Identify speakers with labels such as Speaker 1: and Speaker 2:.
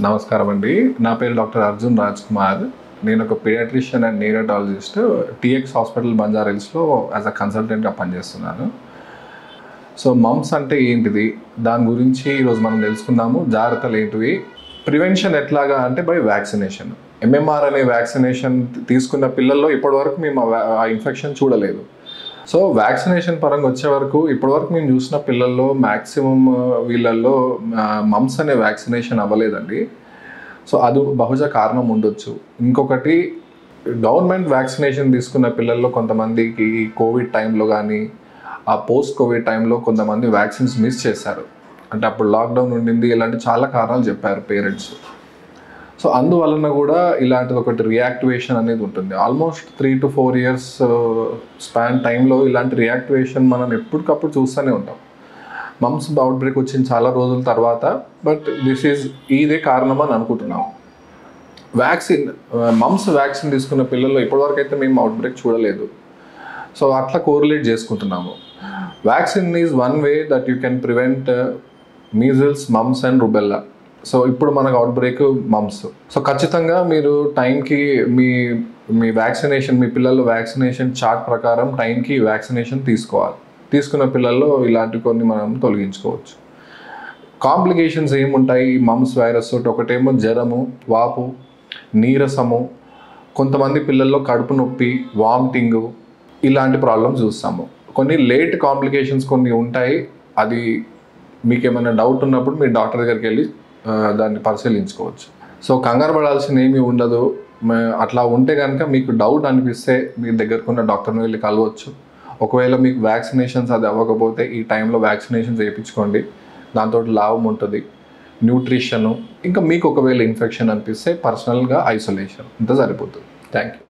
Speaker 1: నమస్కారం అండి. నా పేరు డాక్టర్ అర్జున్ రాజ్ కుమార్. నేను ఒక paediatrician and neurotologist TX hospital Banjara హిల్స్లో యాజ్ అ కన్సల్టెంట్గా పనిచేస్తున్నాను. సో మమ్స్ అంటే ఏంటిది, దాని గురించి ఈరోజు మనం తెలుసుకుందాము. జాగ్రత్తలు ఏంటివి, ప్రివెన్షన్ ఎట్లాగా అంటే బై వ్యాక్సినేషన్. ఎంఎంఆర్ అనే వ్యాక్సినేషన్ తీసుకున్న పిల్లల్లో ఇప్పటివరకు మేము ఆ ఇన్ఫెక్షన్ చూడలేదు. సో వ్యాక్సినేషన్ పరంగా వచ్చే వరకు ఇప్పటివరకు మేము చూసిన పిల్లల్లో మ్యాక్సిమం వీళ్ళల్లో మమ్స్ అనే వ్యాక్సినేషన్ అవ్వలేదండి. సో అది బహుశా కారణం ఉండొచ్చు. ఇంకొకటి, గవర్నమెంట్ వ్యాక్సినేషన్ తీసుకున్న పిల్లల్లో కొంతమందికి కోవిడ్ టైంలో కానీ ఆ పోస్ట్ కోవిడ్ టైంలో కొంతమంది వ్యాక్సిన్స్ మిస్ చేశారు. అంటే అప్పుడు లాక్డౌన్ ఉండింది, ఇలాంటి చాలా కారణాలు చెప్పారు పేరెంట్స్. సో అందువలన కూడా ఇలాంటిది ఒకటి రియాక్టివేషన్ అనేది ఉంటుంది. ఆల్మోస్ట్ 3 to 4 years స్పాన్ టైంలో ఇలాంటి రియాక్టివేషన్ మనం ఎప్పటికప్పుడు చూస్తూనే ఉంటాం. మమ్స్ అవుట్ బ్రేక్ వచ్చిన చాలా రోజుల తర్వాత, బట్ ఇదే కారణం అని అనుకుంటున్నాం. మమ్స్ వ్యాక్సిన్ తీసుకున్న పిల్లల్లో ఇప్పటివరకు అయితే మేము అవుట్ బ్రేక్ చూడలేదు. సో అట్లా కోరిలేట్ చేసుకుంటున్నాము. Vaccine is one way that you can prevent measles, mumps and rubella. So ఇప్పుడు మనకు అవుట్ బ్రేక్ మమ్స్. సో ఖచ్చితంగా మీరు టైంకి మీ వ్యాక్సినేషన్, మీ పిల్లల వ్యాక్సినేషన్ చార్ట్ ప్రకారం టైంకి వ్యాక్సినేషన్ తీసుకోవాలి. తీసుకున్న పిల్లల్లో ఇలాంటి కొన్ని మనం తొలగించుకోవచ్చు. కాంప్లికేషన్స్ ఏముంటాయి ఈ మమ్స్ వైరస్ తోటి? ఒకటేమో జ్వరము, వాపు, నీరసము, కొంతమంది పిల్లల్లో కడుపు నొప్పి, వామిటింగు, ఇలాంటి ప్రాబ్లమ్స్ చూస్తాము. కొన్ని లేట్ కాంప్లికేషన్స్ కొన్ని ఉంటాయి. అది మీకు ఏమైనా డౌట్ ఉన్నప్పుడు మీరు డాక్టర్ దగ్గరికి వెళ్ళి దాన్ని పరిశీలించుకోవచ్చు. సో కంగారు పడాల్సిన ఏమీ ఉండదు. అట్లా ఉంటే కనుక మీకు డౌట్ అనిపిస్తే మీ దగ్గరకున్న డాక్టర్ని వెళ్ళి కలవచ్చు. ఒకవేళ మీకు వ్యాక్సినేషన్స్ అది అవ్వకపోతే ఈ టైంలో వ్యాక్సినేషన్ చేయించుకోండి. దాంతో లాభం ఉంటుంది. న్యూట్రిషను, ఇంకా మీకు ఒకవేళ ఇన్ఫెక్షన్ అనిపిస్తే పర్సనల్గా ఐసోలేషన్, ఇంత సరిపోతుంది. Thank you.